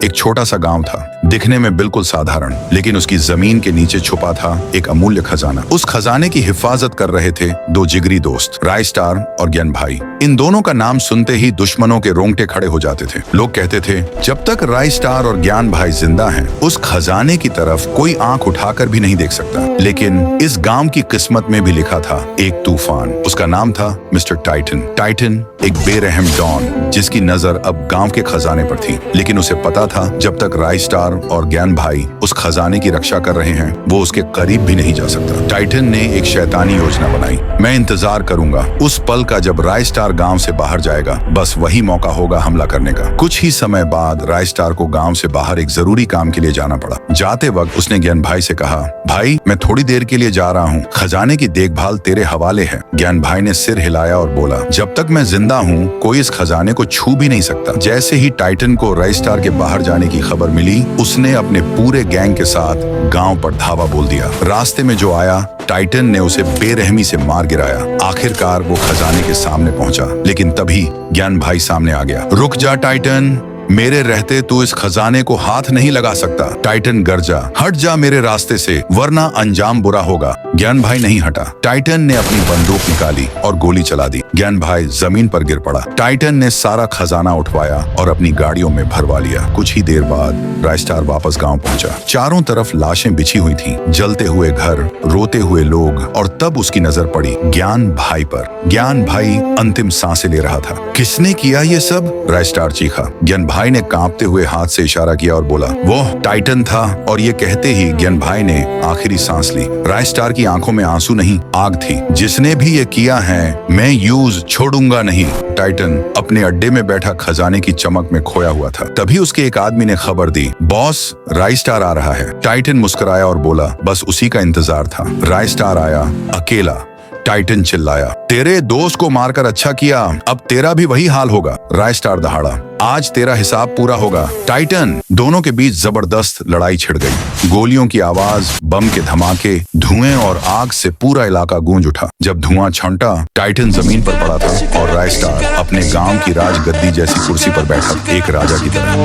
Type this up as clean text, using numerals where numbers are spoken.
एक छोटा सा गांव था, दिखने में बिल्कुल साधारण, लेकिन उसकी जमीन के नीचे छुपा था एक अमूल्य खजाना। उस खजाने की हिफाजत कर रहे थे दो जिगरी दोस्त, राय स्टार और ज्ञान भाई। इन दोनों का नाम सुनते ही दुश्मनों के रोंगटे खड़े हो जाते थे। लोग कहते थे, जब तक राय स्टार और ज्ञान भाई जिंदा हैं, उस खजाने की तरफ कोई आंख उठाकर भी नहीं देख सकता। लेकिन इस गांव की किस्मत में भी लिखा था एक तूफान। उसका नाम था मिस्टर टाइटन। टाइटन एक बेरहम डॉन, जिसकी नजर अब गांव के खजाने पर थी। लेकिन उसे पता था, जब तक राय स्टार और ज्ञान भाई उस खजाने की रक्षा कर रहे हैं, वो उसके करीब भी नहीं जा सकता। टाइटन ने एक शैतानी योजना बनाई। मैं इंतजार करूंगा उस पल का जब राय स्टार गांव से बाहर जाएगा। बस वही मौका होगा हमला करने का। कुछ ही समय बाद राय स्टार को गांव से बाहर एक जरूरी काम के लिए जाना पड़ा। जाते वक्त उसने ज्ञान भाई से कहा, भाई मैं थोड़ी देर के लिए जा रहा हूँ, खजाने की देखभाल तेरे हवाले है। ज्ञान भाई ने सिर हिलाया और बोला, जब तक मैं जिंदा हूँ कोई इस खजाने को छू भी नहीं सकता। जैसे ही टाइटन को राय स्टार के बाहर जाने की खबर मिली, उसने अपने पूरे गैंग के साथ गांव पर धावा बोल दिया। रास्ते में जो आया, टाइटन ने उसे बेरहमी से मार गिराया। आखिरकार वो खजाने के सामने पहुंचा, लेकिन तभी ज्ञान भाई सामने आ गया। रुक जा टाइटन, मेरे रहते तू इस खजाने को हाथ नहीं लगा सकता। टाइटन गरजा, हट जा मेरे रास्ते से, वरना अंजाम बुरा होगा। ज्ञान भाई नहीं हटा। टाइटन ने अपनी बंदूक निकाली और गोली चला दी। ज्ञान भाई जमीन पर गिर पड़ा। टाइटन ने सारा खजाना उठवाया और अपनी गाड़ियों में भरवा लिया। कुछ ही देर बाद राय स्टार वापस गांव पहुंचा। चारों तरफ लाशें बिछी हुई थीं, जलते हुए घर, रोते हुए लोग, और तब उसकी नजर पड़ी ज्ञान भाई पर। ज्ञान भाई अंतिम सांसें ले रहा था। किसने किया ये सब? राय स्टार चीखा। ज्ञान भाई ने कांपते हुए हाथ से इशारा किया और बोला, वो टाइटन था। और ये कहते ही ज्ञान भाई ने आखिरी सांस ली। राय स्टार की आंखों में आंसू नहीं, आग थी। जिसने भी ये किया है, मैं यूज छोड़ूंगा नहीं। टाइटन अपने अड्डे में बैठा खजाने की चमक में खोया हुआ था। तभी उसके एक आदमी ने खबर दी, बॉस राय स्टार आ रहा है। टाइटन मुस्कुराया और बोला, बस उसी का इंतजार था। राय स्टार आया, अकेला। टाइटन चिल्लाया, तेरे दोस्त को मारकर अच्छा किया, अब तेरा भी वही हाल होगा। राय स्टार दहाड़ा, आज तेरा हिसाब पूरा होगा। टाइटन। दोनों के बीच जबरदस्त लड़ाई छिड़ गई। गोलियों की आवाज, बम के धमाके, धुएं और आग से पूरा इलाका गूंज उठा। जब धुआं छंटा, टाइटन जमीन पर पड़ा था और राय स्टार अपने गांव की राजगद्दी जैसी कुर्सी पर बैठा, एक राजा की तरह।